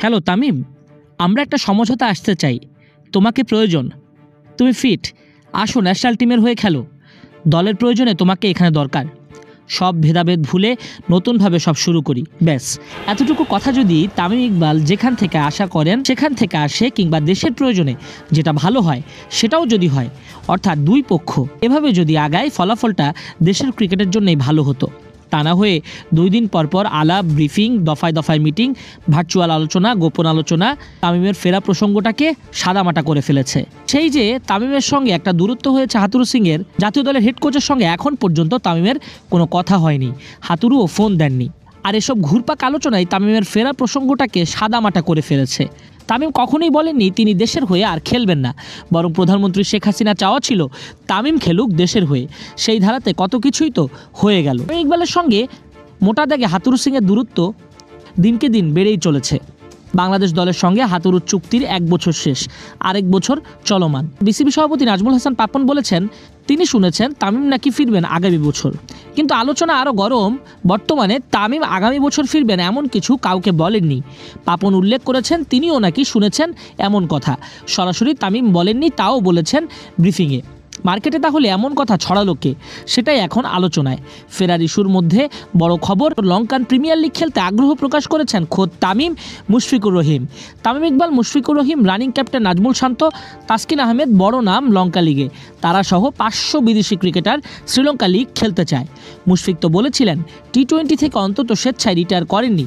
Hello Tamim, আমরা একটা সমঝোতা আসতে চাই। তোমাকে প্রয়োজন, তুমি ফিট, আসো ন্যাশনাল টিমের হয়ে খেলো। দলের প্রয়োজনে তোমাকে এখানে দরকার। সব ভেদাভেদ ভুলে নতুনভাবে সব শুরু করি, ব্যাস। এতটুকু কথা যদি তামিম ইকবাল যেখান থেকে আশা করেন সেখান থেকে আসে, কিংবা দেশের প্রয়োজনে যেটা ভালো হয় সেটাও যদি হয়, অর্থাৎ দুই পক্ষ এভাবে যদি আগায়, ফলাফলটা দেশের ক্রিকেটের জন্যই ভালো হতো। তা না হয়ে 2 দিন পর পর আলাপ, ব্রিফিং, দফায় দফায় মিটিং, ভার্চুয়াল আলোচনা, গোপন আলোচনা তামিমের ফেরা প্রসঙ্গটাকে সাদামাটা করে ফেলেছে। সেই যে তামিমের সঙ্গে একটা দূরত্ব হয়েছে হাতুরু সিংয়ের, জাতীয় দলের হেড কোচের সঙ্গে এখন পর্যন্ত তামিমের কোনো কথা হয়নি, হাতুরুও ফোন দেননি। আর এসব ঘুরপাক আলোচনায় তামিমের ফেরা প্রসঙ্গটাকে সাদামাটা করে ফেলেছে। তামিম কখনোই বলেননি তিনি দেশের হয়ে আর খেলবেন না, বরং প্রধানমন্ত্রী শেখ হাসিনা চাওয়া ছিল তামিম খেলুক দেশের হয়ে। সেই ধারাতে কত কিছুই তো হয়ে গেল। ইকবালের সঙ্গে মোটা দাগে হাতুরু সিংয়ের দূরত্ব দিনকে দিন বেড়েই চলেছে। বাংলাদেশ দলের সঙ্গে হাতুরুর চুক্তির 1 বছর শেষ, আরেক বছর চলমান। বিসিবি সভাপতি নাজমুল হাসান পাপন বলেছেন তিনি শুনেছেন তামিম নাকি ফিরবেন আগামী বছর, কিন্তু আলোচনা আরও গরম। বর্তমানে তামিম আগামী বছর ফিরবেন এমন কিছু কাউকে বলেননি। পাপন উল্লেখ করেছেন তিনিও নাকি শুনেছেন এমন কথা, সরাসরি তামিম বলেননি, তাও বলেছেন ব্রিফিংয়ে। মার্কেটে তাহলে এমন কথা ছড়ালো কে, সেটাই এখন আলোচনায়। ফেরার ইস্যুর মধ্যে বড় খবর, লঙ্কান প্রিমিয়ার লিগ খেলতে আগ্রহ প্রকাশ করেছেন খোদ তামিম, মুশফিকুর রহিম। তামিম ইকবাল, মুশফিকুর রহিম, রানিং ক্যাপ্টেন নাজমুল শান্ত, তাসকিন আহমেদ বড় নাম লঙ্কা লিগে। তারা সহ 500 বিদেশি ক্রিকেটার শ্রীলঙ্কা লিগ খেলতে চায়। মুশফিক তো বলেছিলেন টি-20 থেকে অন্তত স্বেচ্ছায় রিটায়ার করেননি,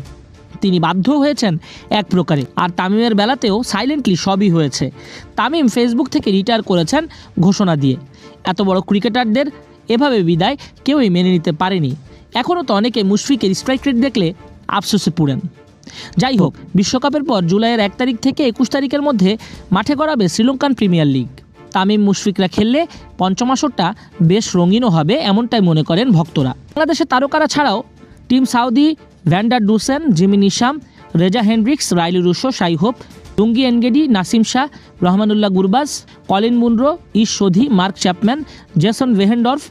তিনি বাধ্য হয়েছেন এক প্রকারে। আর তামিমের বেলাতেও সাইলেন্টলি সবই হয়েছে। তামিম ফেসবুক থেকে রিটায়ার করেছেন ঘোষণা দিয়ে। এত বড় ক্রিকেটারদের এভাবে বিদায় কেউই মেনে নিতে পারেনি। এখনও তো অনেকে মুশফিকের স্ট্রাইক রেট দেখলে আফসোসে পুড়েন। যাই হোক, বিশ্বকাপের পর জুলাইয়ের 1 তারিখ থেকে 21 তারিখের মধ্যে মাঠে গড়াবে শ্রীলঙ্কান প্রিমিয়ার লিগ। তামিম মুশফিকরা খেললে পঞ্চম আসরটা বেশ রঙিনও হবে, এমনটাই মনে করেন ভক্তরা। বাংলাদেশের তারকারা ছাড়াও Tim Southee, van der Dussen, Jimmy Neesham, Reeza Hendricks, Rilee Rossouw, Shai Hope, Lungi Ngidi, Naseem Shah, Rahmanullah Gurbaz, Colin Munro, Ish Sodhi, Mark Chapman, Jason Behrendorff,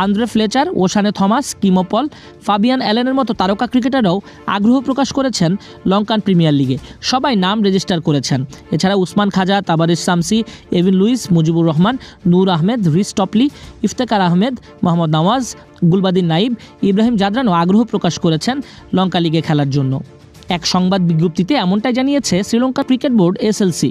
Andre Fletcher, Oshane Thomas, Keemo Paul, Fabian অ্যালেনের মতো তারকা ক্রিকেটাররাও আগ্রহ প্রকাশ করেছেন লঙ্কান প্রিমিয়ার লিগে। সবাই নাম রেজিস্টার করেছেন। এছাড়া উসমান খাজা, তাবারিস শামসি, এভিন লুইস, মুজিবুর রহমান, নূর আহমেদ, রিস টপলি, ইফতেখার আহমেদ, মোহাম্মদ নওয়াজ, গুলবাদিন নাইব, ইব্রাহিম জাদরানও আগ্রহ প্রকাশ করেছেন লঙ্কা লিগে খেলার জন্য। এক সংবাদ বিজ্ঞপ্তিতে এমনটাই জানিয়েছে শ্রীলঙ্কা ক্রিকেট বোর্ড SLC।